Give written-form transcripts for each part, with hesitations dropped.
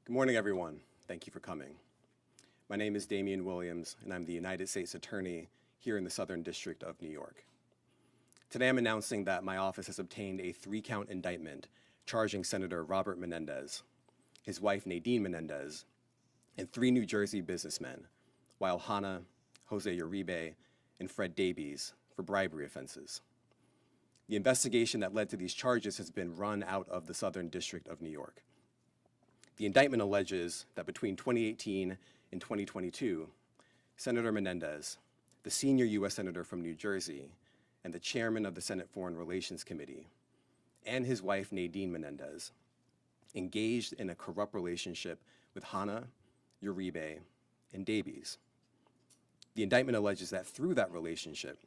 Good morning, everyone. Thank you for coming. My name is Damian Williams, and I'm the United States Attorney here in the Southern District of New York. Today, I'm announcing that my office has obtained a 3-count indictment charging Senator Robert Menendez, his wife Nadine Menendez, and 3 New Jersey businessmen, Wael Hanna, Jose Uribe, and Fred Davies, for bribery offenses. The investigation that led to these charges has been run out of the Southern District of New York. The indictment alleges that between 2018 and 2022, Senator Menendez, the senior U.S. Senator from New Jersey and the chairman of the Senate Foreign Relations Committee, and his wife Nadine Menendez, engaged in a corrupt relationship with Hanna, Uribe, and Davies. The indictment alleges that through that relationship,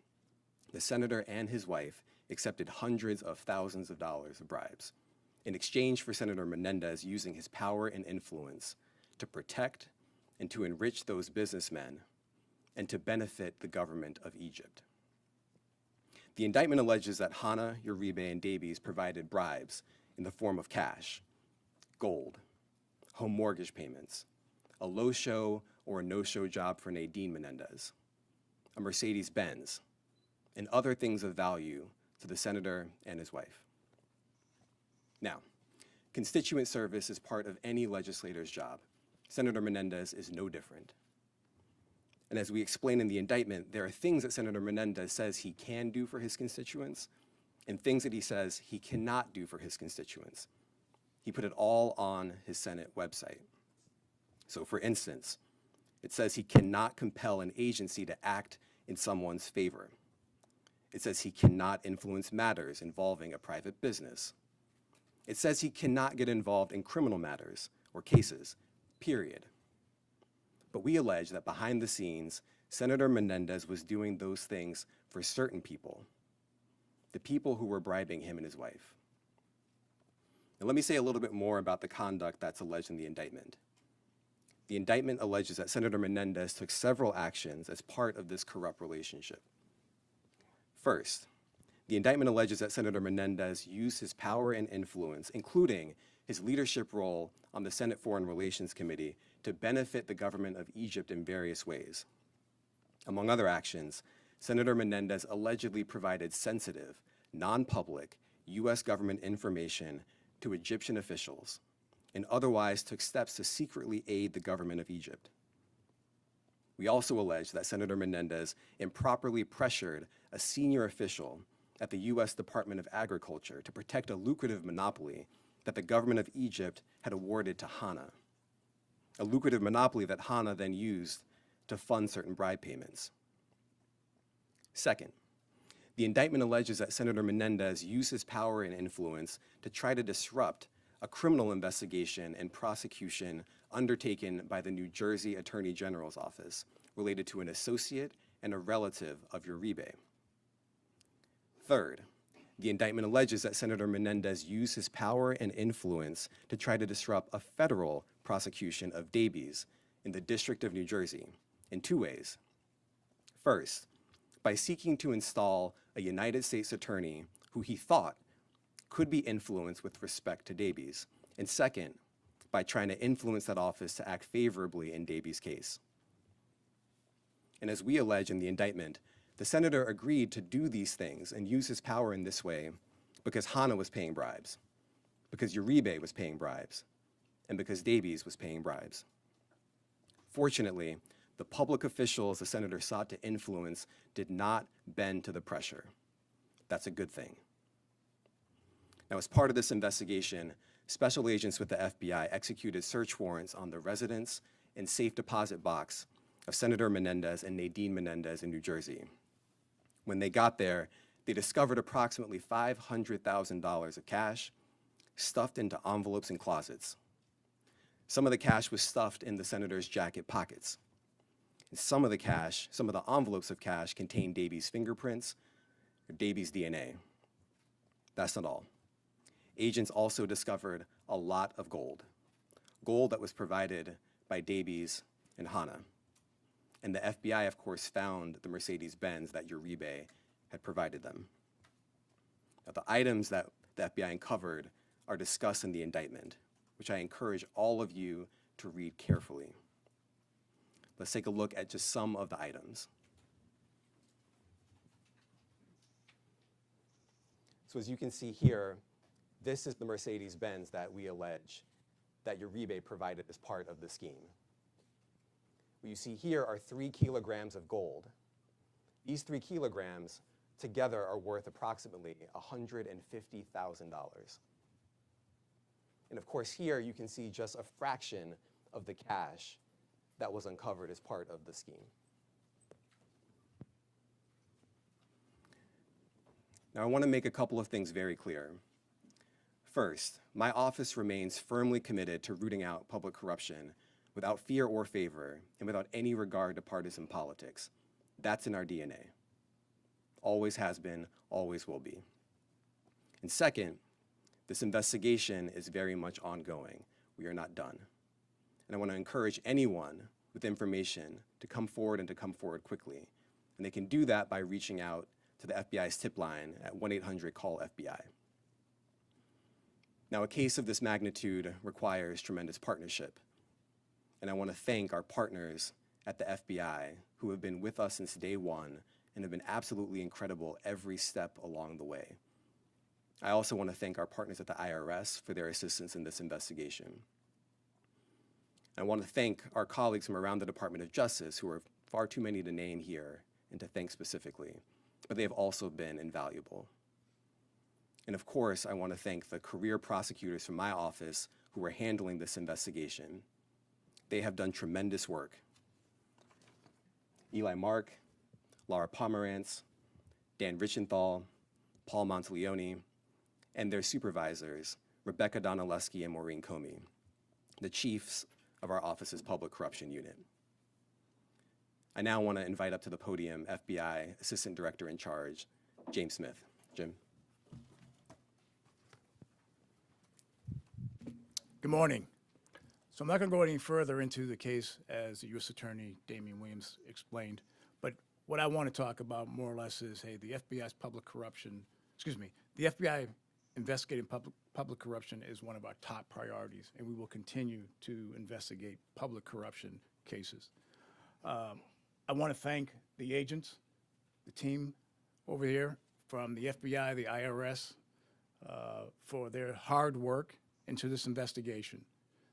the senator and his wife accepted hundreds of thousands of dollars of bribes in exchange for Senator Menendez using his power and influence to protect and to enrich those businessmen and to benefit the government of Egypt. The indictment alleges that Hanna, Uribe, and Davies provided bribes in the form of cash, gold, home mortgage payments, a low-show or a no-show job for Nadine Menendez, a Mercedes-Benz, and other things of value to the senator and his wife. Now, constituent service is part of any legislator's job. Senator Menendez is no different. And as we explain in the indictment, there are things that Senator Menendez says he can do for his constituents and things that he says he cannot do for his constituents. He put it all on his Senate website. So for instance, it says he cannot compel an agency to act in someone's favor. It says he cannot influence matters involving a private business. It says he cannot get involved in criminal matters or cases, period. But we allege that behind the scenes, Senator Menendez was doing those things for certain people, the people who were bribing him and his wife. Now let me say a little bit more about the conduct that's alleged in the indictment. The indictment alleges that Senator Menendez took several actions as part of this corrupt relationship. First, the indictment alleges that Senator Menendez used his power and influence, including his leadership role on the Senate Foreign Relations Committee, to benefit the government of Egypt in various ways. Among other actions, Senator Menendez allegedly provided sensitive, non-public U.S. government information to Egyptian officials and otherwise took steps to secretly aid the government of Egypt. We also allege that Senator Menendez improperly pressured a senior official at the U.S. Department of Agriculture to protect a lucrative monopoly that the government of Egypt had awarded to Hanna, a lucrative monopoly that Hanna then used to fund certain bribe payments. Second, the indictment alleges that Senator Menendez used his power and influence to try to disrupt a criminal investigation and prosecution undertaken by the New Jersey Attorney General's office related to an associate and a relative of Uribe. Third, the indictment alleges that Senator Menendez used his power and influence to try to disrupt a federal prosecution of Davies in the District of New Jersey in 2 ways. First, by seeking to install a United States attorney who he thought could be influenced with respect to Davies, and second, by trying to influence that office to act favorably in Davies' case. And as we allege in the indictment, the senator agreed to do these things and use his power in this way because Hanna was paying bribes, because Uribe was paying bribes, and because Davies was paying bribes. Fortunately, the public officials the senator sought to influence did not bend to the pressure. That's a good thing. Now, as part of this investigation, special agents with the FBI executed search warrants on the residence and safe deposit box of Senator Menendez and Nadine Menendez in New Jersey. When they got there, they discovered approximately $500,000 of cash stuffed into envelopes and closets. Some of the cash was stuffed in the senator's jacket pockets. And some of the envelopes of cash contained Davies' fingerprints or Davies' DNA. That's not all. Agents also discovered a lot of gold that was provided by Davies and Hanna. And the FBI, of course, found the Mercedes-Benz that Uribe had provided them. Now, the items that the FBI uncovered are discussed in the indictment. which I encourage all of you to read carefully. Let's take a look at just some of the items. So as you can see here, this is the Mercedes-Benz that we allege that Uribe provided as part of the scheme. What you see here are 3 kilograms of gold. These 3 kilograms together are worth approximately $150,000. And of course here you can see just a fraction of the cash that was uncovered as part of the scheme. Now I want to make a couple of things very clear. First, my office remains firmly committed to rooting out public corruption without fear or favor and without any regard to partisan politics. That's in our DNA. Always has been, always will be. And second, this investigation is very much ongoing. We are not done. And I want to encourage anyone with information to come forward and to come forward quickly. And they can do that by reaching out to the FBI's tip line at 1-800-CALL-FBI. Now, a case of this magnitude requires tremendous partnership. And I want to thank our partners at the FBI who have been with us since day one and have been absolutely incredible every step along the way. I also want to thank our partners at the IRS for their assistance in this investigation. I want to thank our colleagues from around the Department of Justice, who are far too many to name here and to thank specifically, but they have also been invaluable. And of course, I want to thank the career prosecutors from my office who are handling this investigation. They have done tremendous work. Eli Mark, Laura Pomerantz, Dan Richenthal, Paul Monteleone, and their supervisors, Rebecca Donaleski and Maureen Comey, the chiefs of our office's public corruption unit. I now want to invite up to the podium FBI Assistant Director in Charge, James Smith. Jim. Good morning. So I'm not going to go any further into the case as the U.S. Attorney Damian Williams explained, but what I want to talk about more or less is, hey, the FBI's the FBI investigating public corruption is one of our top priorities, and we will continue to investigate public corruption cases. I want to thank the agents, the team over here from the FBI, the IRS, for their hard work into this investigation.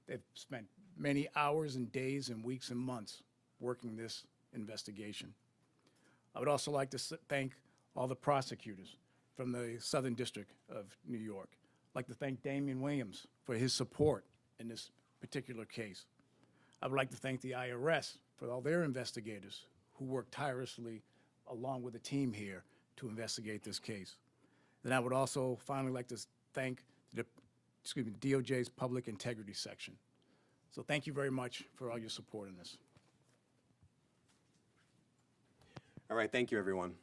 They've spent many hours and days and weeks and months working this investigation. I would also like to thank all the prosecutors from the Southern District of New York. I'd like to thank Damian Williams for his support in this particular case. I would like to thank the IRS for all their investigators who worked tirelessly along with the team here to investigate this case. Then I would also finally like to thank the D-O.J.'s Public Integrity Section. So thank you very much for all your support in this. All right, thank you, everyone.